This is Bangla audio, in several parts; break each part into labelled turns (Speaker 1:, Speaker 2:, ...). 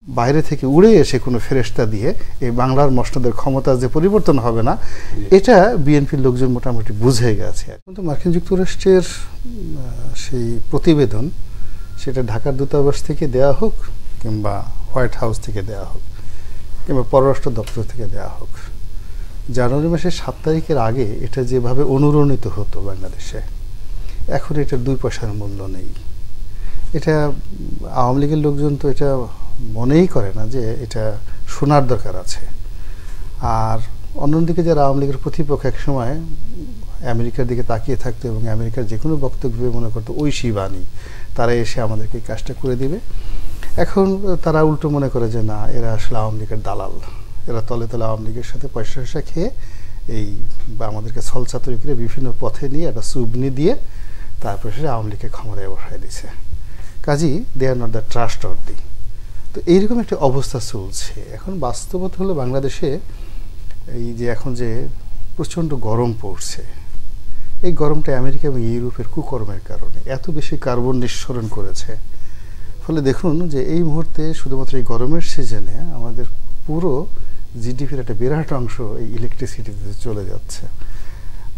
Speaker 1: বাইরে থেকে উড়ে এসে কোনো ফেরেশতা দিয়ে এই বাংলার মসনদের ক্ষমতা যে পরিবর্তন হবে না, এটা বিএনপির লোকজন মোটামুটি বুঝে গেছে। কিন্তু মার্কিন যুক্তরাষ্ট্রের সেই প্রতিবেদন, সেটা ঢাকার দূতাবাস থেকে দেয়া হোক কিংবা হোয়াইট হাউস থেকে দেয়া হোক কিংবা পররাষ্ট্র দপ্তর থেকে দেয়া হোক, জানুয়ারি মাসের 7 তারিখের আগে এটা যেভাবে অনুরণিত হতো বাংলাদেশে, এখন এটার 2 পয়সার মূল্য নেই। এটা আওয়ামী লীগের লোকজন তো এটা মনেই করে না যে এটা শোনার দরকার আছে। আর অন্যদিকে যারা আওয়ামী লীগের প্রতিপক্ষ এক সময় আমেরিকার দিকে তাকিয়ে থাকতো এবং আমেরিকার যে কোনো বক্তব্য মনে করতো ঐশী বাণী, তারা এসে আমাদেরকে কাজটা করে দিবে। এখন তারা উল্টো মনে করে যে না, এরা আসলে আওয়ামী লীগের দালাল, এরা তলে তলে আওয়ামী লীগের সাথে পয়সা খেয়ে এই বা আমাদেরকে ছলচাতুরি করে বিভিন্ন পথে নিয়ে একটা সুবনি দিয়ে তারপরে সে আওয়ামী লীগকে ক্ষমতায় বসায় দিছে। কাজী they are not the trust or the. তো এইরকম একটা অবস্থা চলছে। এখন বাস্তবতা হলো বাংলাদেশে এই যে এখন যে প্রচণ্ড গরম পড়ছে, এই গরমটা আমেরিকা এবং ইউরোপের কুকর্মের কারণে এত বেশি কার্বন নিঃসরণ করেছে। ফলে দেখুন যে এই মুহূর্তে শুধুমাত্র এই গরমের সিজনে আমাদের পুরো জিডিপির একটা বিরাট অংশ এই ইলেকট্রিসিটিতে চলে যাচ্ছে,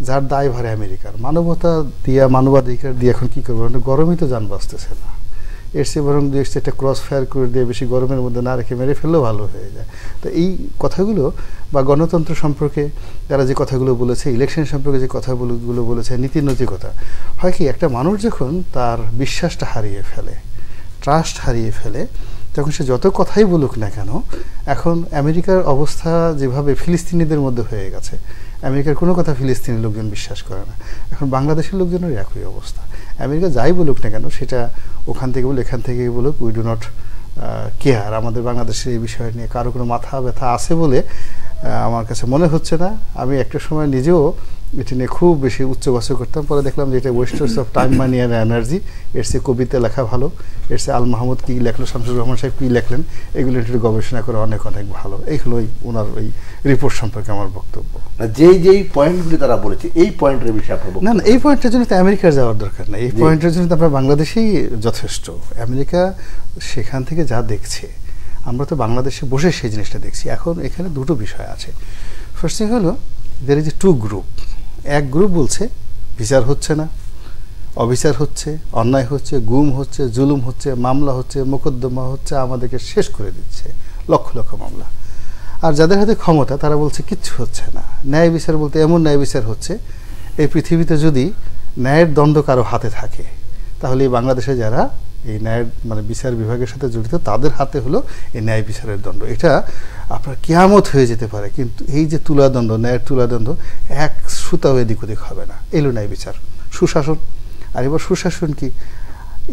Speaker 1: যার দায়ভার আমেরিকার। মানবতা দিয়া, মানবাধিকার দিয়ে এখন কী করবো, গরমই তো যান বাঁচতেছে না। এর চেয়ে বরং দেশে একটা ক্রস ফায়ার করে দিয়ে বেশি গরমের মধ্যে না রেখে মেরে ফেললেও ভালো হয়ে যায়। তো এই কথাগুলো বা গণতন্ত্র সম্পর্কে তারা যে কথাগুলো বলেছে, ইলেকশন সম্পর্কে যে কথাগুলো বলেছে, নীতি নৈতিকতা, হয় কি একটা মানুষ যখন তার বিশ্বাসটা হারিয়ে ফেলে, ট্রাস্ট হারিয়ে ফেলে, তখন সে যত কথাই বলুক না কেন, এখন আমেরিকার অবস্থা যেভাবে ফিলিস্তিনিদের মধ্যে হয়ে গেছে, আমেরিকার কোনো কথা ফিলিস্তিনি লোকজন বিশ্বাস করে না। এখন বাংলাদেশের লোকজনের একই অবস্থা। আমেরিকা যাই বলুক না কেন, সেটা ওখান থেকে বলুক, এখান থেকে বলুক, উই ডু নট কেয়ার। আমাদের বাংলাদেশের এই বিষয় নিয়ে কারো কোনো মাথা ব্যথা আছে বলে আমার কাছে মনে হচ্ছে না। আমি একটা সময় নিজেও এটি নিয়ে খুব বেশি উচ্চবাচ্য করতাম, পরে দেখলাম যে এটা wastage of time, money and energy. এর চেয়ে কবিতা লেখা ভালো, এর চেয়ে আল মাহমুদ কী লেখলো, শামসুর রহমান সাহেব কী লেখলেন, এগুলো একটু গবেষণা করে অনেক অনেক ভালো। এই হলো ওনার ওই রিপোর্ট সম্পর্কে আমার বক্তব্য।
Speaker 2: যেই পয়েন্টগুলি তারা বলেছে, এই পয়েন্টের বিষয়ে আপনার
Speaker 1: না না, এই পয়েন্টের জন্য তো আমেরিকার যাওয়ার দরকার নেই। এই পয়েন্টের জন্য তো আপনার বাংলাদেশেই যথেষ্ট। আমেরিকা সেখান থেকে যা দেখছে, আমরা তো বাংলাদেশে বসে সেই জিনিসটা দেখছি। এখন এখানে দুটো বিষয় আছে। ফার্স্ট থিং হলো, দের ইজ এ 2 গ্রুপ। এক গ্রুপ বলছে বিচার হচ্ছে না, অবিচার হচ্ছে, অন্যায় হচ্ছে, গুম হচ্ছে, জুলুম হচ্ছে, মামলা হচ্ছে, মোকদ্দমা হচ্ছে, আমাদেরকে শেষ করে দিচ্ছে, লক্ষ লক্ষ মামলা। আর যাদের হাতে ক্ষমতা তারা বলছে কিচ্ছু হচ্ছে না। ন্যায় বিচার বলতে এমন ন্যায় বিচার হচ্ছে, এই পৃথিবীতে যদি ন্যায়ের দণ্ড কারো হাতে থাকে, তাহলে এই বাংলাদেশে যারা এই ন্যায়ের বিচার বিভাগের সাথে জড়িত, তাদের হাতে হলো এই ন্যায় বিচারের দণ্ড। এটা আপনার কিয়ামত হয়ে যেতে পারে, কিন্তু এই যে তুলাদণ্ড, ন্যায়ের তুলাদণ্ড, এক সুতাও এদিক ওদিক হবে না। এলো ন্যায় বিচার। সুশাসন, আর এবার সুশাসন কি,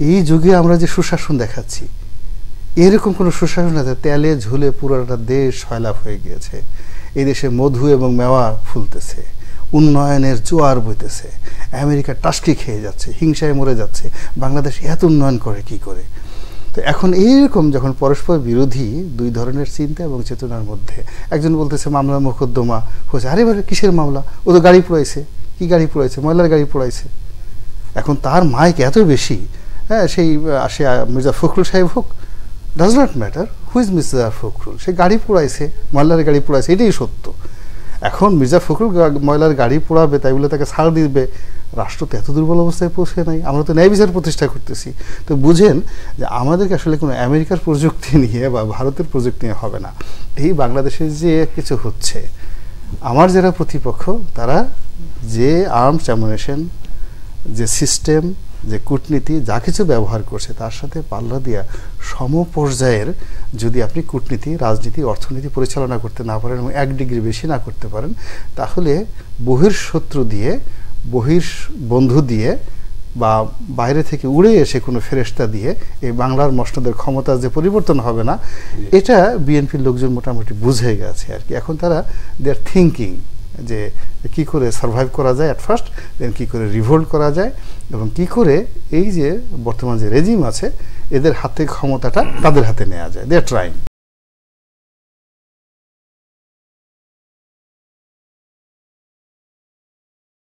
Speaker 1: এই যুগে আমরা যে সুশাসন দেখাচ্ছি, এরকম কোনো সুশাসন আছে? তেলে ঝুলে পুরোটা দেশ সয়লাভ হয়ে গিয়েছে। এই দেশে মধু এবং মেওয়া ফুলতেছে, উন্নয়নের জোয়ার বইতেছে, আমেরিকা টাস্কি খেয়ে যাচ্ছে, হিংসায় মরে যাচ্ছে। বাংলাদেশ এত উন্নয়ন করে কি করে? তো এখন এইরকম যখন পরস্পর বিরোধী 2 ধরনের চিন্তা এবং চেতনার মধ্যে, একজন বলতেছে মামলা মোকদ্দমা হয়েছে, আরে এবারে কিসের মামলা? ও তো গাড়ি পোড়াইছে। কি গাড়ি পোড়াইছে? ময়লার গাড়ি পোড়াইছে। এখন তার মাইক এত বেশি, হ্যাঁ, সেই সে মির্জা ফখরুল সাহেব হোক, does not matter who is Mirza Fakhrul, সে গাড়ি পোড়াইছে, ময়লার গাড়ি পোড়াইছে, এটাই সত্য। এখন মির্জা ফখরুল ময়লার গাড়ি পোড়াবে তাই বলে তাকে ছাড় দিবে? রাষ্ট্র তো এত দুর্বল অবস্থায় পৌঁছে নাই। আমরা তো ন্যায় বিচার প্রতিষ্ঠা করতেছি। তো বুঝেন যে আমাদেরকে আসলে কোনো আমেরিকার প্রযুক্তি নিয়ে বা ভারতের প্রযুক্তি নিয়ে হবে না। এই বাংলাদেশে যে কিছু হচ্ছে, আমার যারা প্রতিপক্ষ, তারা যে আর্মস অ্যামুনেশন, যে সিস্টেম, যে কূটনীতি, যা কিছু ব্যবহার করছে, তার সাথে পাল্লা দিয়া সমপর্যায়ের যদি আপনি কূটনীতি, রাজনীতি, অর্থনীতি পরিচালনা করতে না পারেন এবং 1 ডিগ্রি বেশি না করতে পারেন, তাহলে বহির্শত্রু দিয়ে, বহির্বন্ধু দিয়ে বা বাইরে থেকে উড়ে এসে কোনো ফেরেশতা দিয়ে এই বাংলার মসনদের ক্ষমতা যে পরিবর্তন হবে না, এটা বিএনপির লোকজন মোটামুটি বুঝে গেছে আর কি। এখন তারা দে আর থিঙ্কিং যে কি করে সার্ভাইভ করা যায় অ্যাট ফার্স্ট, দেন কী করে রিভোল্ট করা যায়, এবং কি করে এই যে বর্তমান যে রেজিম আছে, এদের হাতে ক্ষমতাটা তাদের হাতে নেওয়া যায়। দে আর ট্রাইং।